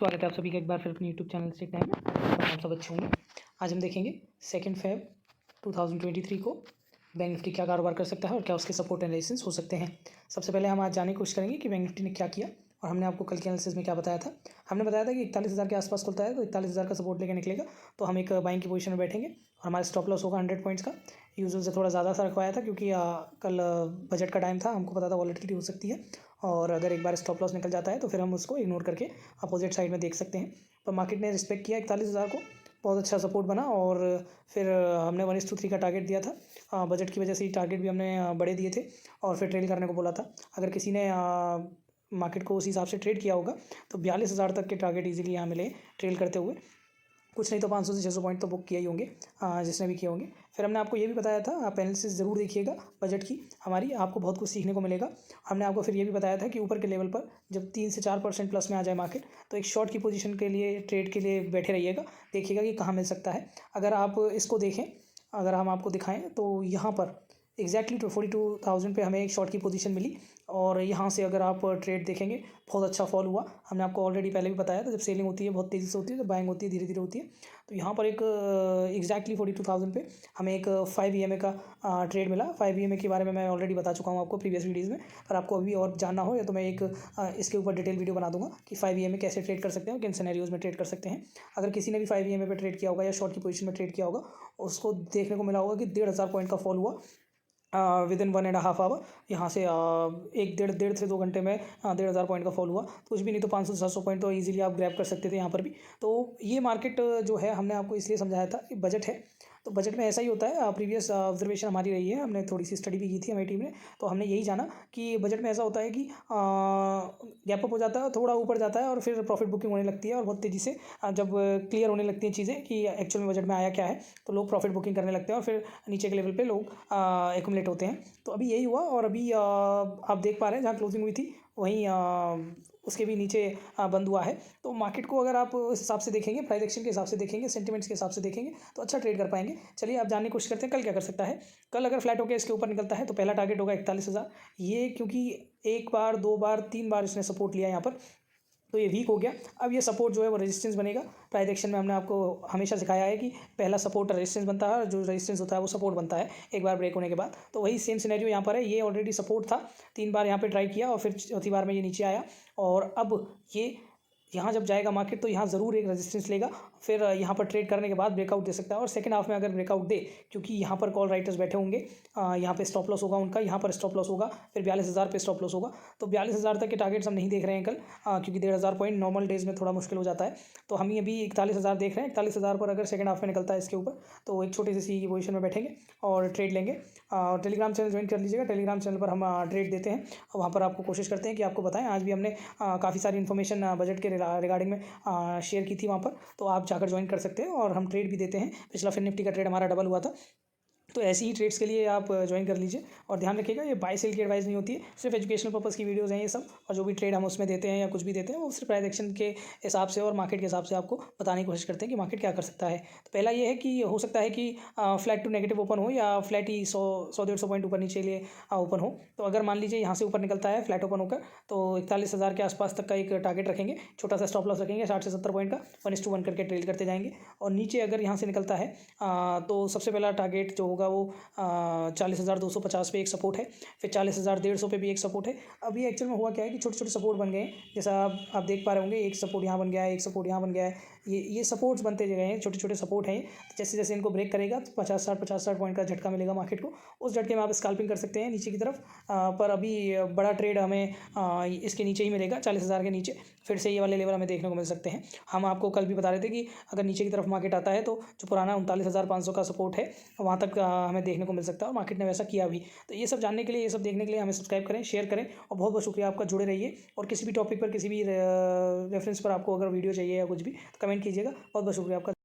स्वागत है आप सभी का एक बार फिर अपने यूट्यूब चैनल से टाइम में। आप सब अच्छे होंगे। आज हम देखेंगे 2 फेब 2023 को बैंक निफ्टी क्या कारोबार कर सकता है और क्या उसके सपोर्ट एंड रेजिस्टेंस हो सकते हैं। सबसे पहले हम आज जानने की कोशिश करेंगे कि बैंक निफ्टी ने क्या किया और हमने आपको कल के एनालिसिस में क्या बताया था। हमने बताया था कि 41,000 के आसपास खुलता है तो 41,000 का सपोर्ट लेकर निकलेगा तो हम एक बाइंग की पोजीशन में बैठेंगे और हमारा स्टॉप लॉस होगा 100 पॉइंट्स का। यूजुअल से थोड़ा ज़्यादा सा रखवाया था क्योंकि कल बजट का टाइम था, हमको पता था वॉलेटिलिटी हो सकती है और अगर एक बार स्टॉप लॉस निकल जाता है तो फिर हम उसको इग्नोर करके अपोजिट साइड में देख सकते हैं। पर मार्केट ने रिस्पेक्ट किया 41,000 को, बहुत अच्छा सपोर्ट बना और फिर हमने 1:3 का टारगेट दिया था। बजट की वजह से ही टारगेट भी हमने बड़े दिए थे और फिर ट्रेड करने को बोला था। अगर किसी ने मार्केट को उस हिसाब से ट्रेड किया होगा तो 42,000 तक के टारगेट इजीली यहाँ मिले ट्रेल करते हुए। कुछ नहीं तो 500 से 600 पॉइंट तो बुक किए ही होंगे जिसने भी किए होंगे। फिर हमने आपको ये भी बताया था, आप एनालिसिस ज़रूर देखिएगा बजट की हमारी, आपको बहुत कुछ सीखने को मिलेगा। हमने आपको फिर ये भी बताया था कि ऊपर के लेवल पर जब 3 से 4% प्लस में आ जाए मार्केट तो एक शॉर्ट की पोजीशन के लिए ट्रेड के लिए बैठे रहिएगा, देखिएगा कि कहाँ मिल सकता है। अगर आप इसको देखें, अगर हम आपको दिखाएं तो यहाँ पर एग्जैक्टली 42,000 पे हमें एक शॉर्ट की पोजीशन मिली और यहाँ से अगर आप ट्रेड देखेंगे बहुत अच्छा फॉल हुआ। हमने आपको ऑलरेडी पहले भी बताया था, जब सेलिंग होती है बहुत तेज़ी से होती है, जब बाइंग होती है धीरे धीरे होती है। तो यहाँ पर एक एग्जैक्टली 42,000 पे हमें एक 5 EMA का ट्रेड मिला। 5 EMA के बारे में मैं ऑलरेडी बता चुका हूँ आपको प्रीवियस वीडियोज़ में, पर आपको अभी और जानना हो या तो मैं एक इसके ऊपर डिटेल वीडियो बना दूंगा कि 5 EMA कैसे ट्रेड कर सकते हैं, किन सिनेरियोज में ट्रेड कर सकते हैं। अगर किसी ने भी 5 EMA पे ट्रेड किया होगा या शॉर्ट की पोजीशन में ट्रेड किया होगा, उसको देखने को मिला होगा कि 1,500 पॉइंट का फॉल हुआ विदिन 1.5 आवर। यहाँ से एक डेढ़ से 2 घंटे में 1,500 पॉइंट का फॉल हुआ। कुछ भी नहीं तो 500 से 700 पॉइंट तो इजीली आप ग्रैब कर सकते थे यहाँ पर भी। तो ये मार्केट जो है हमने आपको इसलिए समझाया था कि बजट है तो बजट में ऐसा ही होता है। प्रीवियस ऑब्जर्वेशन हमारी रही है, हमने थोड़ी सी स्टडी भी की थी हमारी टीम ने, तो हमने यही जाना कि बजट में ऐसा होता है कि गैप अप हो जाता है, थोड़ा ऊपर जाता है और फिर प्रॉफिट बुकिंग होने लगती है और बहुत तेज़ी से जब क्लियर होने लगती हैं चीज़ें कि एक्चुअल में बजट में आया क्या है तो लोग प्रॉफिट बुकिंग करने लगते हैं और फिर नीचे के लेवल पे लोग एक्यूमुलेट होते हैं। तो अभी यही हुआ और अभी आप देख पा रहे हैं जहाँ क्लोजिंग हुई थी वहीं उसके भी नीचे बंद हुआ है। तो मार्केट को अगर आप उस हिसाब से देखेंगे, प्राइस एक्शन के हिसाब से देखेंगे, सेंटिमेंट्स के हिसाब से देखेंगे तो अच्छा ट्रेड कर पाएंगे। चलिए आप जानने की कोशिश करते हैं कल क्या कर सकता है। कल अगर फ्लैट होकर इसके ऊपर निकलता है तो पहला टारगेट होगा 41,000। ये क्योंकि एक बार 2 बार 3 बार इसने सपोर्ट लिया यहाँ पर तो ये वीक हो गया। अब ये सपोर्ट जो है वो रेजिस्टेंस बनेगा। प्राइस एक्शन में हमने आपको हमेशा सिखाया है कि पहला सपोर्ट रेजिस्टेंस बनता है और जो रेजिस्टेंस होता है वो सपोर्ट बनता है एक बार ब्रेक होने के बाद। तो वही सेम सिनेरियो यहाँ पर है। ये ऑलरेडी सपोर्ट था, 3 बार यहाँ पे ट्राई किया और फिर चौथी बार में ये नीचे आया और अब ये यहाँ जब जाएगा मार्केट तो यहाँ ज़रूर एक रेजिस्टेंस लेगा, फिर यहाँ पर ट्रेड करने के बाद ब्रेकआउट दे सकता है और सेकंड हाफ में अगर ब्रेकआउट दे, क्योंकि यहाँ पर कॉल राइटर्स बैठे होंगे, यहाँ पे स्टॉप लॉस होगा उनका, यहाँ पर स्टॉप लॉस होगा, फिर 42,000 पे स्टॉप लॉस होगा। तो 42,000 तक के टारगेट्स हम नहीं देख रहे हैं कल, क्योंकि 1,500 पॉइंट नॉर्मल डेज में थोड़ा मुश्किल हो जाता है। तो हम अभी 41,000 देख रहे हैं। 41,000 पर अगर सेकंड हाफ में निकलता है इसके ऊपर तो एक छोटी सी पोजीशन में बैठेंगे और ट्रेड लेंगे। टेलीग्राम चैनल ज्वाइन कर लीजिएगा, टेलीग्राम चैनल पर हम ट्रेड देते हैं और वहाँ पर आपको कोशिश करते हैं कि आपको बताएं। आज भी हमने काफ़ी सारी इन्फॉर्मेशन बजट के रिगार्डिंग में शेयर की थी वहाँ पर, तो आप जाकर ज्वाइन कर सकते हैं और हम ट्रेड भी देते हैं। पिछला फिर निफ्टी का ट्रेड हमारा डबल हुआ था, तो ऐसी ही ट्रेड्स के लिए आप ज्वाइन कर लीजिए। और ध्यान रखिएगा ये बाय सेल की एडवाइस नहीं होती है, सिर्फ एजुकेशनल पर्पस की वीडियोस हैं ये सब, और जो भी ट्रेड हम उसमें देते हैं या कुछ भी देते हैं वो सिर्फ प्राइस एक्शन के हिसाब से और मार्केट के हिसाब से आपको बताने की कोशिश करते हैं कि मार्केट क्या कर सकता है। तो पहला ये है कि हो सकता है कि फ्लैट टू नेगेटिव ओपन हो या फ्लैट ही 100-150 पॉइंट ऊपर नीचे लिए ओपन हो। तो अगर मान लीजिए यहाँ से ऊपर निकलता है फ्लैट ओपन होकर तो 41,000 के आसपास तक का एक टारगेट रखेंगे, छोटा सा स्टॉप लॉस रखेंगे 60 से 70 पॉइंट का, 1:1 करके ट्रेड करते जाएंगे। और नीचे अगर यहाँ से निकलता है तो सबसे पहला टारगेट जो होगा वो 40,250 पे एक सपोर्ट है, फिर 40,150 पे भी एक सपोर्ट है। अभी एक्चुअल में हुआ क्या है कि छोटे छोटे सपोर्ट बन गए हैं, जैसा आप देख पा रहे होंगे, एक सपोर्ट यहाँ बन गया है, एक सपोर्ट यहाँ बन गया है। ये सपोर्ट्स बनते गए हैं, छोटे छोटे सपोर्ट हैं। जैसे जैसे इनको ब्रेक करेगा तो 50-60 पॉइंट का झटका मिलेगा मार्केट को, उस झटके में आप स्कैल्पिंग कर सकते हैं नीचे की तरफ। पर अभी बड़ा ट्रेड हमें इसके नीचे ही मिलेगा, 40,000 के नीचे फिर से ये वाले लेवल हमें देखने को मिल सकते हैं। हम आपको कल भी बता रहे थे कि अगर नीचे की तरफ मार्केट आता है तो जो पुराना 39,500 का सपोर्ट है वहाँ तक हमें देखने को मिल सकता है और मार्केट ने वैसा किया भी। तो ये सब जानने के लिए, ये सब देखने के लिए हमें सब्सक्राइब करें, शेयर करें और बहुत बहुत शुक्रिया आपका, जुड़े रहिए। और किसी भी टॉपिक पर, किसी भी रेफरेंस पर आपको अगर वीडियो चाहिए या कुछ भी तो कमेंट कीजिएगा। बहुत बहुत शुक्रिया आपका।